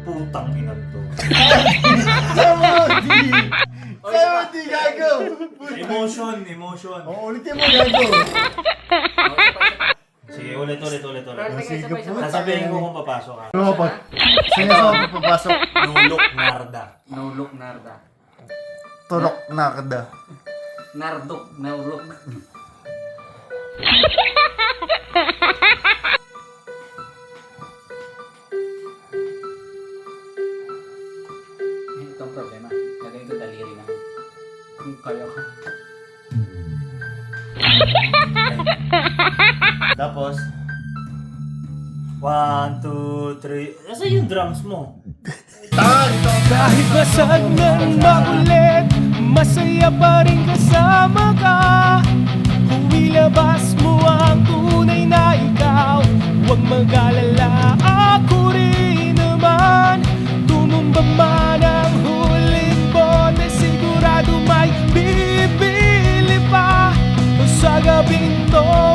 Putang ina to. Saudi gago! Emotion. O, ulitin mo gago! Sige, ulit. Sige po. Sasabihin ko kung papasok ka. Ano pa? Sino sa papasok? Nulok Narda. Naulok narda. Turok nakada. Nardok, naulok. Ito ang problema. Gagawin ko daliri lang. Kung kaya ka. Tapos, 1, 2, 3. Asa yung drums mo? Kahit basag ng makulit, masaya pa rin kasama ka. Kung ilabas mo ang tunay na ikaw, huwag mag-alala, ako rin naman. Tumumba man ang huling bote, sigurado may bibili pa sa gabing to.